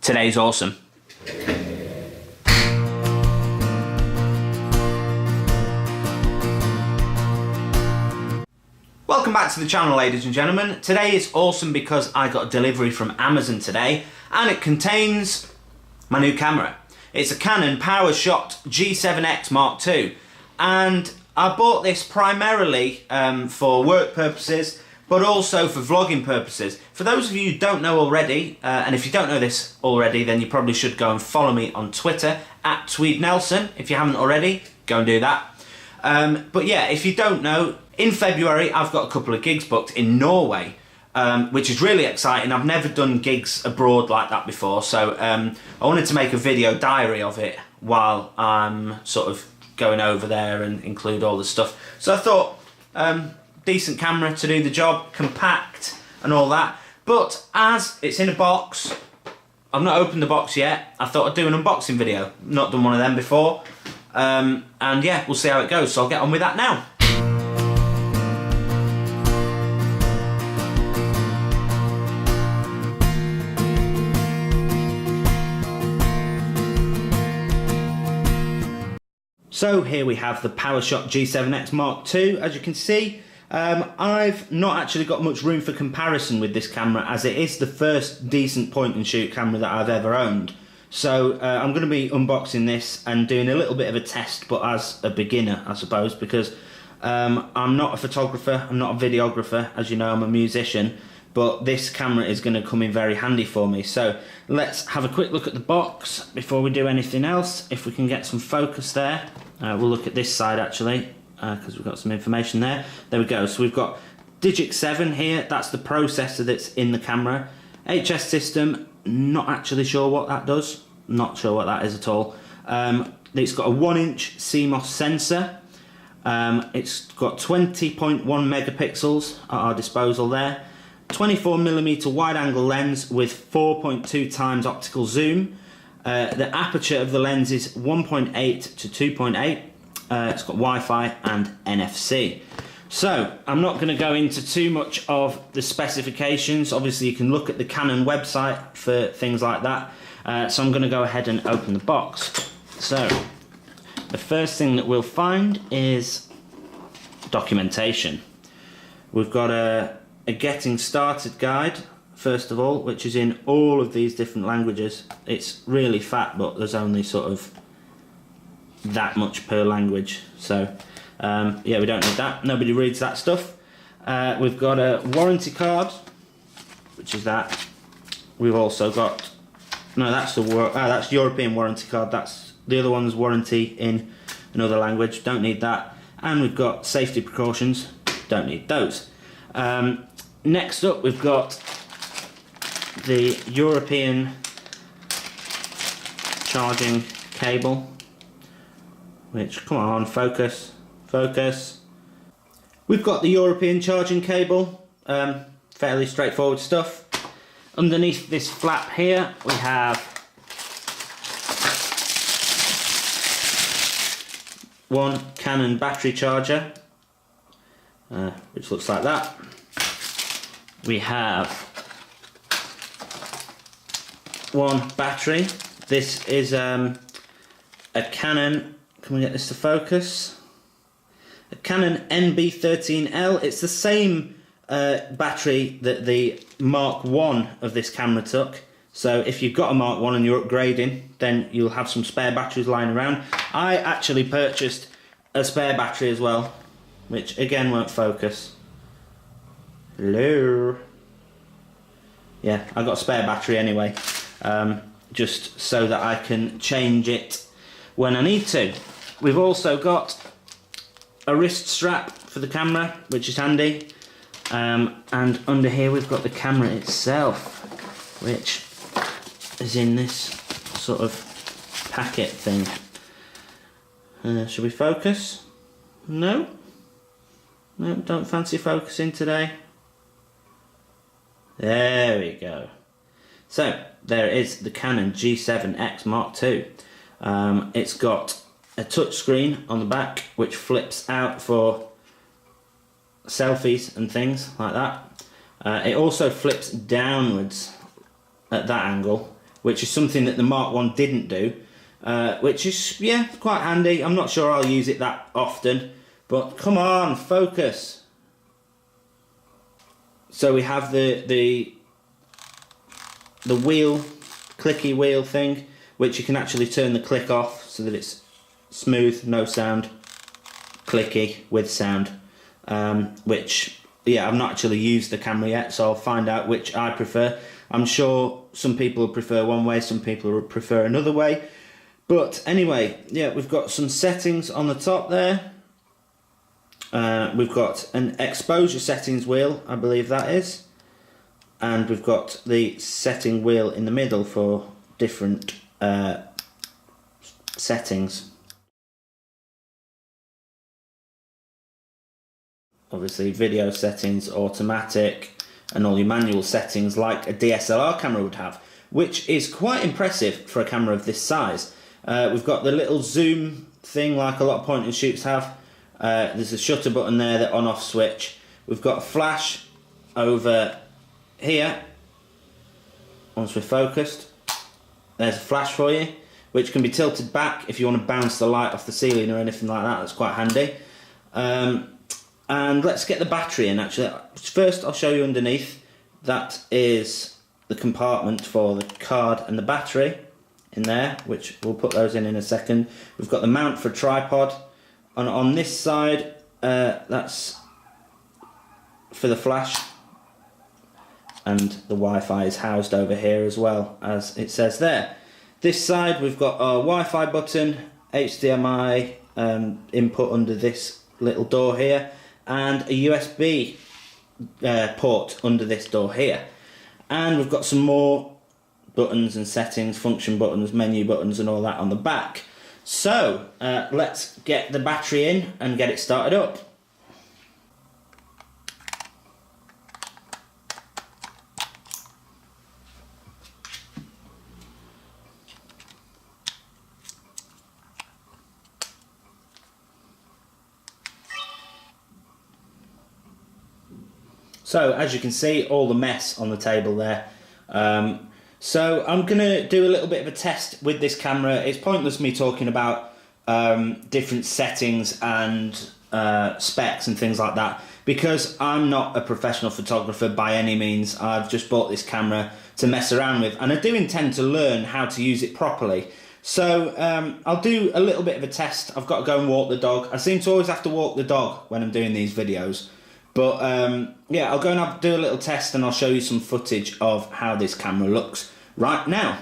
Today's awesome. Welcome back to the channel, ladies and gentlemen. Today is awesome because I got a delivery from Amazon today and it contains my new camera. It's a Canon PowerShot G7X Mark II, and I bought this primarily for work purposes, but also for vlogging purposes. For those of you who don't know already, and if you don't know this already, then you probably should go and follow me on Twitter at @TweedNelson. If you haven't already, go and do that. But yeah, if you don't know, in February I've got a couple of gigs booked in Norway, which is really exciting. I've never done gigs abroad like that before, so I wanted to make a video diary of it while I'm sort of going over there and include all the stuff. So I thought, decent camera to do the job, compact and all that. But as it's in a box, I've not opened the box yet. I thought I'd do an unboxing video. Not done one of them before. And yeah, we'll see how it goes. So I'll get on with that now. So here we have the PowerShot G7X Mark II. As you can see, I've not actually got much room for comparison with this camera, as it is the first decent point and shoot camera that I've ever owned. So I'm going to be unboxing this and doing a little bit of a test, but as a beginner, I suppose, because I'm not a photographer, I'm not a videographer. As you know, I'm a musician, but this camera is going to come in very handy for me. So let's have a quick look at the box before we do anything else. If we can get some focus there. We'll look at this side actually, because we've got some information there. There we go. So we've got Digic 7 here. That's the processor that's in the camera. HS system, not actually sure what that does. Not sure what that is at all. It's got a 1-inch CMOS sensor. It's got 20.1 megapixels at our disposal there. 24mm wide-angle lens with 4.2 times optical zoom. The aperture of the lens is 1.8 to 2.8. It's got Wi-Fi and NFC. So I'm not going to go into too much of the specifications. Obviously you can look at the Canon website for things like that. So I'm going to go ahead and open the box. So the first thing that we'll find is documentation. We've got a getting started guide, first of all, which is in all of these different languages. It's really fat, but there's only sort of that much per language. So yeah, we don't need that. Nobody reads that stuff. We've got a warranty card, which is that. We've also got, no, that's that's European warranty card. That's the other one's warranty in another language. Don't need that. And we've got safety precautions. Don't need those. Next up, we've got the European charging cable, which, come on, focus. We've got the European charging cable, fairly straightforward stuff. Underneath this flap here, we have one Canon battery charger, which looks like that. We have one battery. This is a Canon, can we get this to focus? A Canon NB13L. It's the same battery that the Mark I of this camera took. So if you've got a Mark I and you're upgrading, then you'll have some spare batteries lying around. I actually purchased a spare battery as well, which again won't focus. Hello. Yeah, I got a spare battery anyway, just so that I can change it when I need to. We've also got a wrist strap for the camera, which is handy, and under here we've got the camera itself, which is in this sort of packet thing. Should we focus? No? No, don't fancy focusing today. There we go. So there it is, the Canon G7X Mark II. It's got a touch screen on the back which flips out for selfies and things like that. It also flips downwards at that angle which is something that the Mark 1 didn't do, which is, yeah, quite handy. I'm not sure I'll use it that often, but come on, focus. So we have the wheel, clicky wheel thing, which you can actually turn the click off so that it's smooth, no sound, clicky with sound, which, yeah, I've not actually used the camera yet, so I'll find out which I prefer. I'm sure some people prefer one way, some people prefer another way. But anyway, yeah, we've got some settings on the top there. We've got an exposure settings wheel, I believe that is. And we've got the setting wheel in the middle for different settings. Obviously video settings, automatic, and all your manual settings like a DSLR camera would have, which is quite impressive for a camera of this size. We've got the little zoom thing like a lot of point and shoots have. There's a shutter button there, the on off switch. We've got a flash over here. Once we're focused, there's a flash for you, which can be tilted back if you want to bounce the light off the ceiling or anything like that. That's quite handy. And let's get the battery in actually. First I'll show you underneath. That is the compartment for the card and the battery in there, which we'll put those in a second. We've got the mount for tripod. And on this side, that's for the flash. And the Wi-Fi is housed over here as well, as it says there. This side we've got our Wi-Fi button, HDMI input under this little door here, and a USB port under this door here. And we've got some more buttons and settings, function buttons, menu buttons and all that on the back. So let's get the battery in and get it started up. So as you can see, all the mess on the table there. So I'm going to do a little bit of a test with this camera. It's pointless me talking about different settings and specs and things like that, because I'm not a professional photographer by any means. I've just bought this camera to mess around with, and I do intend to learn how to use it properly. So I'll do a little bit of a test. I've got to go and walk the dog. I seem to always have to walk the dog when I'm doing these videos. But yeah, I'll go and do a little test and I'll show you some footage of how this camera looks right now.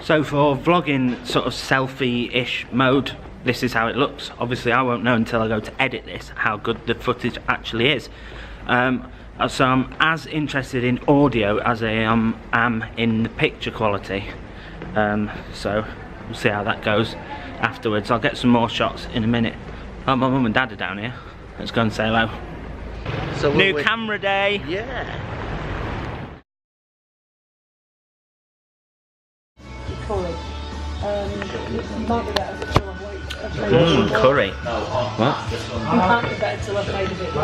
So for vlogging sort of selfie-ish mode, this is how it looks. Obviously I won't know until I go to edit this how good the footage actually is. So I'm as interested in audio as I am in the picture quality. So we'll see how that goes afterwards. I'll get some more shots in a minute. Oh, my mum and dad are down here. Let's go and say hello. So new camera day. Yeah. Curry. Might be better until I've waited. Curry. What? Might be better till I've made a bit more.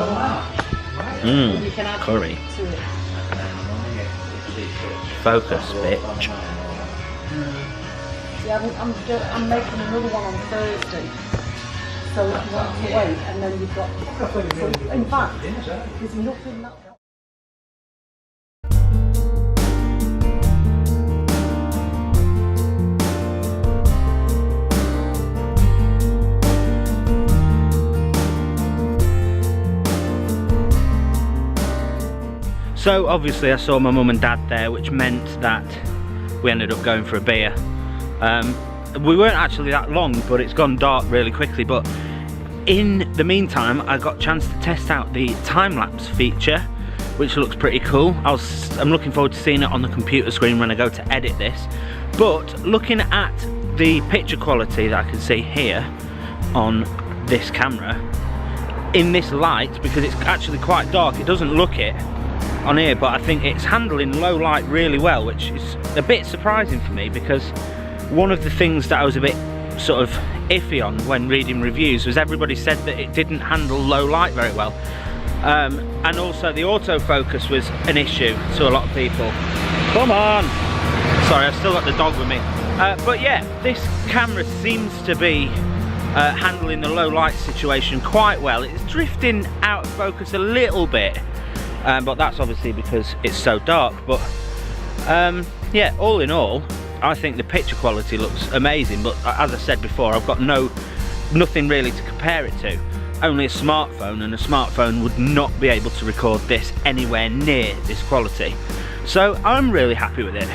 You can add curry. to it. Focus, bitch. Yeah, I'm making another one on Thursday. So if you want to wait, and then you've got... So in fact, there's nothing that... So obviously I saw my mum and dad there, which meant that we ended up going for a beer. We weren't actually that long, but it's gone dark really quickly. But in the meantime, I got a chance to test out the time-lapse feature, which looks pretty cool. I'm looking forward to seeing it on the computer screen when I go to edit this. But looking at the picture quality that I can see here on this camera, in this light, because it's actually quite dark, it doesn't look it on here, but I think it's handling low light really well, which is a bit surprising for me, because one of the things that I was a bit sort of iffy on when reading reviews was everybody said that it didn't handle low light very well. And also the autofocus was an issue to a lot of people. Come on! Sorry, I've still got the dog with me. But yeah, this camera seems to be handling the low light situation quite well. It's drifting out of focus a little bit, but that's obviously because it's so dark. But yeah, all in all, I think the picture quality looks amazing. But as I said before, I've got nothing really to compare it to. Only a smartphone, and a smartphone would not be able to record this anywhere near this quality. So I'm really happy with it.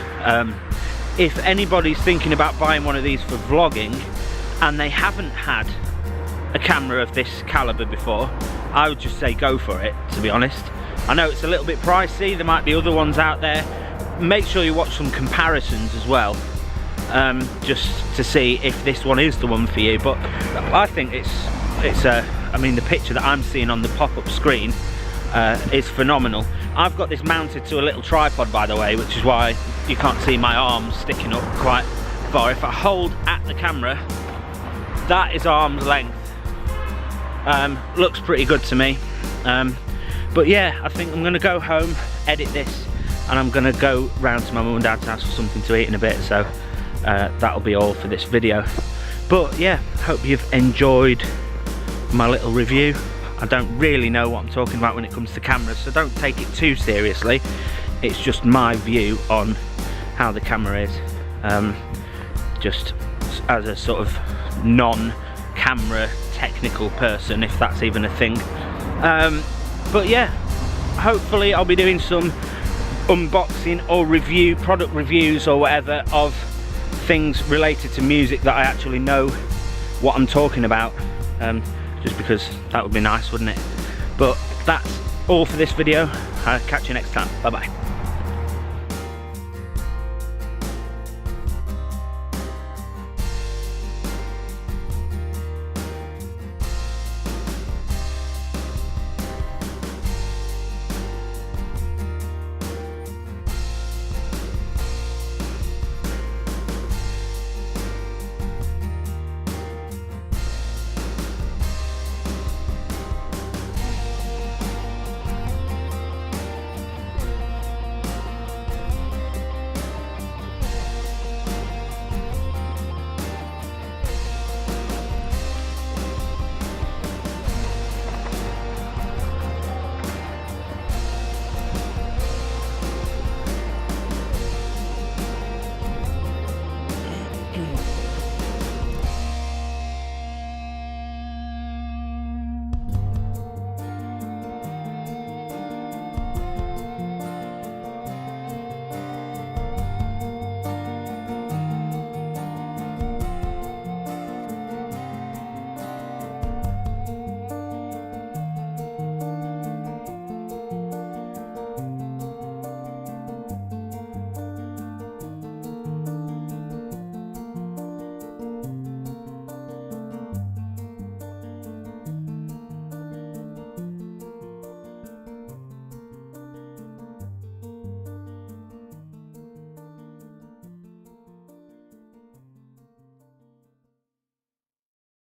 If anybody's thinking about buying one of these for vlogging and they haven't had a camera of this caliber before, I would just say go for it, to be honest. I know it's a little bit pricey, there might be other ones out there. Make sure you watch some comparisons as well, just to see if this one is the one for you. But I think I mean, the picture that I'm seeing on the pop-up screen is phenomenal. I've got this mounted to a little tripod, by the way, which is why you can't see my arms sticking up quite far. If I hold at the camera, that is arm's length. Looks pretty good to me. But yeah, I think I'm gonna go home, edit this, and I'm gonna go round to my mum and dad's house for something to eat in a bit. So that'll be all for this video. But yeah, hope you've enjoyed my little review. I don't really know what I'm talking about when it comes to cameras, so don't take it too seriously. It's just my view on how the camera is, just as a sort of non-camera technical person, if that's even a thing. But yeah, hopefully I'll be doing some unboxing or product reviews or whatever of things related to music that I actually know what I'm talking about. Just because that would be nice, wouldn't it? But that's all for this video. I'll catch you next time. Bye bye.